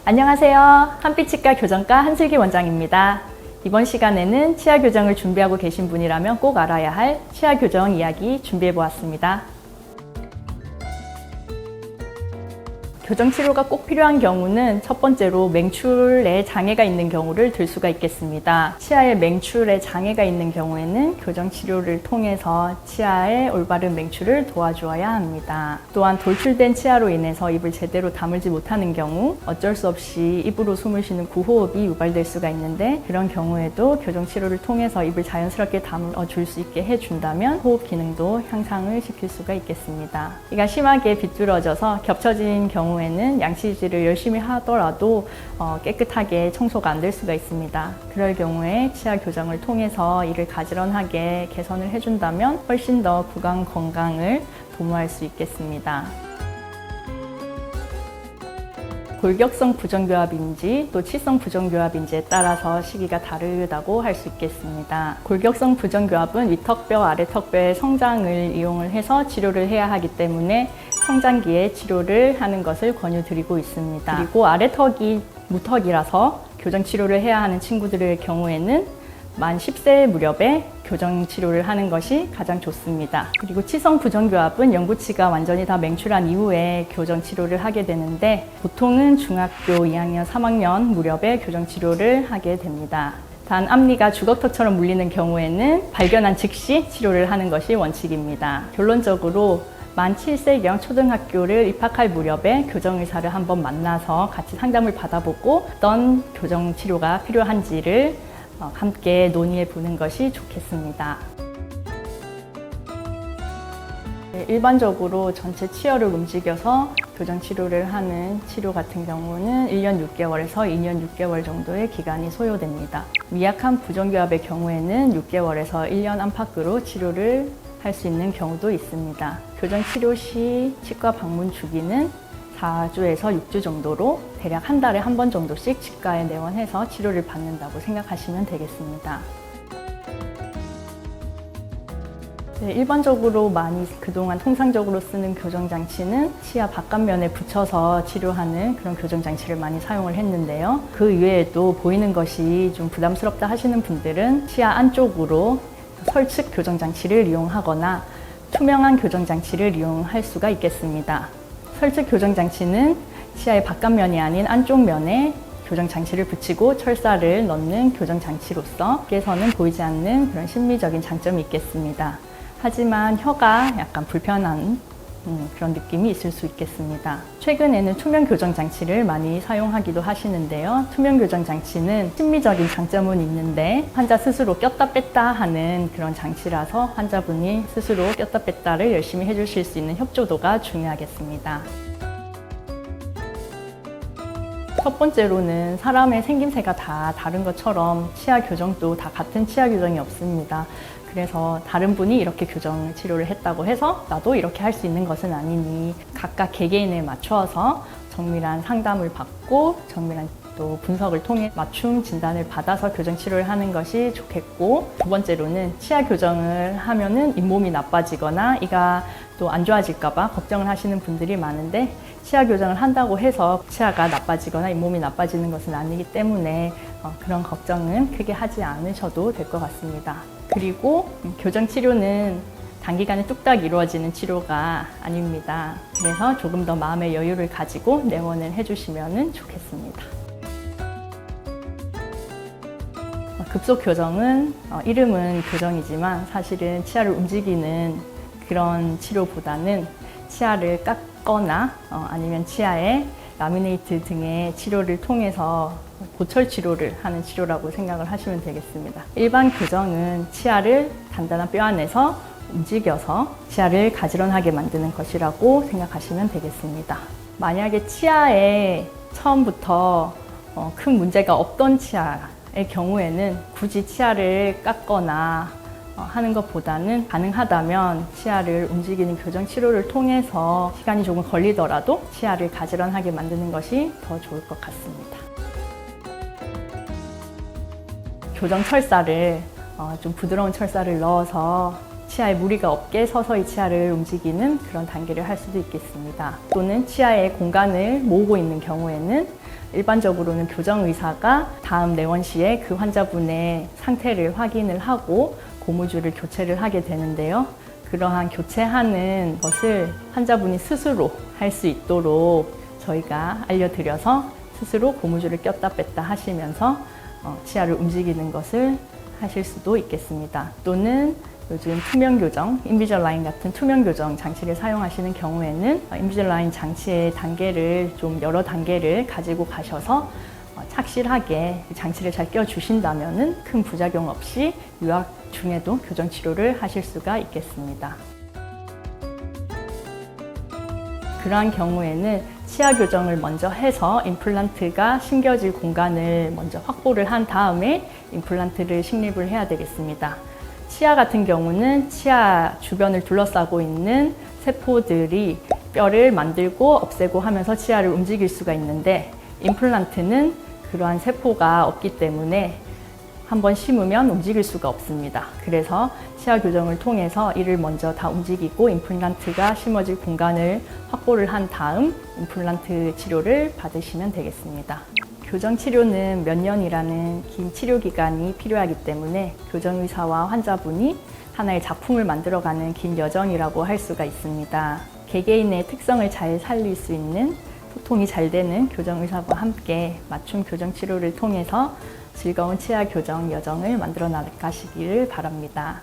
안녕하세요. 한빛치과 교정과 한슬기 원장입니다. 이번 시간에는 치아 교정을 준비하고 계신 분이라면 꼭 알아야 할 치아 교정 이야기 준비해 보았습니다. 교정 치료가 꼭 필요한 경우는 첫 번째로 맹출에 장애가 있는 경우를 들 수가 있겠습니다. 치아에 맹출에 장애가 있는 경우에는 교정 치료를 통해서 치아의 올바른 맹출을 도와주어야 합니다. 또한 돌출된 치아로 인해서 입을 제대로 다물지 못하는 경우 어쩔 수 없이 입으로 숨을 쉬는 구호흡이 유발될 수가 있는데, 그런 경우에도 교정 치료를 통해서 입을 자연스럽게 다물어줄 수 있게 해준다면 호흡 기능도 향상을 시킬 수가 있겠습니다. 이가 심하게 비뚤어져서 겹쳐진 경우에는 양치질을 열심히 하더라도 깨끗하게 청소가 안 될 수가 있습니다. 그럴 경우에 치아 교정을 통해서 이를 가지런하게 개선을 해준다면 훨씬 더 구강 건강을 도모할 수 있겠습니다. 골격성 부정교합인지 또 치성 부정교합인지에 따라서 시기가 다르다고 할 수 있겠습니다. 골격성 부정교합은 위턱뼈, 아래턱뼈의 성장을 이용을 해서 치료를 해야 하기 때문에 성장기에 치료를 하는 것을 권유드리고 있습니다. 그리고 아래턱이 무턱이라서 교정 치료를 해야 하는 친구들의 경우에는 만 10세 무렵에 교정 치료를 하는 것이 가장 좋습니다. 그리고 치성 부정교합은 영구치가 완전히 다 맹출한 이후에 교정 치료를 하게 되는데, 보통은 중학교 2학년, 3학년 무렵에 교정 치료를 하게 됩니다. 단 앞니가 주걱턱처럼 물리는 경우에는 발견한 즉시 치료를 하는 것이 원칙입니다. 결론적으로 만 7세경 초등학교를 입학할 무렵에 교정의사를 한번 만나서 같이 상담을 받아보고 어떤 교정 치료가 필요한지를 함께 논의해 보는 것이 좋겠습니다. 일반적으로 전체 치어를 움직여서 교정 치료를 하는 치료 같은 경우는 1년 6개월에서 2년 6개월 정도의 기간이 소요됩니다. 미약한 부정교합의 경우에는 6개월에서 1년 안팎으로 치료를 할 수 있는 경우도 있습니다. 교정 치료 시 치과 방문 주기는 4주에서 6주 정도로 대략 한 달에 한 번 정도씩 치과에 내원해서 치료를 받는다고 생각하시면 되겠습니다. 네, 일반적으로 많이 그동안 통상적으로 쓰는 교정장치는 치아 바깥면에 붙여서 치료하는 그런 교정장치를 많이 사용을 했는데요. 그 이외에도 보이는 것이 좀 부담스럽다 하시는 분들은 치아 안쪽으로 설측 교정장치를 이용하거나 투명한 교정장치를 이용할 수가 있겠습니다. 설측 교정장치는 치아의 바깥면이 아닌 안쪽 면에 교정장치를 붙이고 철사를 넣는 교정장치로서 밖에서는 보이지 않는 그런 심미적인 장점이 있겠습니다. 하지만 혀가 약간 불편한 그런 느낌이 있을 수 있겠습니다. 최근에는 투명 교정장치를 많이 사용하기도 하시는데요. 투명 교정장치는 심미적인 장점은 있는데 환자 스스로 꼈다 뺐다 하는 그런 장치라서 환자분이 스스로 꼈다 뺐다를 열심히 해주실 수 있는 협조도가 중요하겠습니다. 첫 번째로는 사람의 생김새가 다 다른 것처럼 치아 교정도 다 같은 치아 교정이 없습니다. 그래서 다른 분이 이렇게 교정 치료를 했다고 해서 나도 이렇게 할 수 있는 것은 아니니 각각 개개인에 맞춰서 정밀한 상담을 받고 정밀한 또 분석을 통해 맞춤 진단을 받아서 교정 치료를 하는 것이 좋겠고, 두 번째로는 치아 교정을 하면은 잇몸이 나빠지거나 이가 또 안 좋아질까 봐 걱정을 하시는 분들이 많은데, 치아 교정을 한다고 해서 치아가 나빠지거나 잇몸이 나빠지는 것은 아니기 때문에 그런 걱정은 크게 하지 않으셔도 될 것 같습니다. 그리고 교정 치료는 단기간에 뚝딱 이루어지는 치료가 아닙니다. 그래서 조금 더 마음의 여유를 가지고 내원을 해주시면 좋겠습니다. 급속 교정은 이름은 교정이지만 사실은 치아를 움직이는 그런 치료보다는 치아를 깎거나 아니면 치아에 라미네이트 등의 치료를 통해서 보철 치료를 하는 치료라고 생각을 하시면 되겠습니다. 일반 교정은 치아를 단단한 뼈 안에서 움직여서 치아를 가지런하게 만드는 것이라고 생각하시면 되겠습니다. 만약에 치아에 처음부터 큰 문제가 없던 치아의 경우에는 굳이 치아를 깎거나 하는 것보다는 가능하다면 치아를 움직이는 교정 치료를 통해서 시간이 조금 걸리더라도 치아를 가지런하게 만드는 것이 더 좋을 것 같습니다. 교정 철사를 좀 부드러운 철사를 넣어서 치아에 무리가 없게 서서히 치아를 움직이는 그런 단계를 할 수도 있겠습니다. 또는 치아의 공간을 모으고 있는 경우에는 일반적으로는 교정의사가 다음 내원 시에 그 환자분의 상태를 확인을 하고 고무줄을 교체를 하게 되는데요. 그러한 교체하는 것을 환자분이 스스로 할 수 있도록 저희가 알려드려서 스스로 고무줄을 꼈다 뺐다 하시면서 치아를 움직이는 것을 하실 수도 있겠습니다. 또는 요즘 투명 교정, 인비절라인 같은 투명 교정 장치를 사용하시는 경우에는 인비절라인 장치의 단계를 좀 여러 단계를 가지고 가셔서 착실하게 장치를 잘 껴주신다면 큰 부작용 없이 유학 중에도 교정 치료를 하실 수가 있겠습니다. 그러한 경우에는 치아 교정을 먼저 해서 임플란트가 심겨질 공간을 먼저 확보를 한 다음에 임플란트를 식립을 해야 되겠습니다. 치아 같은 경우는 치아 주변을 둘러싸고 있는 세포들이 뼈를 만들고 없애고 하면서 치아를 움직일 수가 있는데 임플란트는 그러한 세포가 없기 때문에 한번 심으면 움직일 수가 없습니다. 그래서 치아 교정을 통해서 이를 먼저 다 움직이고 임플란트가 심어질 공간을 확보를 한 다음 임플란트 치료를 받으시면 되겠습니다. 교정 치료는 몇 년이라는 긴 치료 기간이 필요하기 때문에 교정의사와 환자분이 하나의 작품을 만들어가는 긴 여정이라고 할 수가 있습니다. 개개인의 특성을 잘 살릴 수 있는 소통이 잘 되는 교정의사와 함께 맞춤 교정 치료를 통해서 즐거운 치아 교정 여정을 만들어 나가시기를 바랍니다.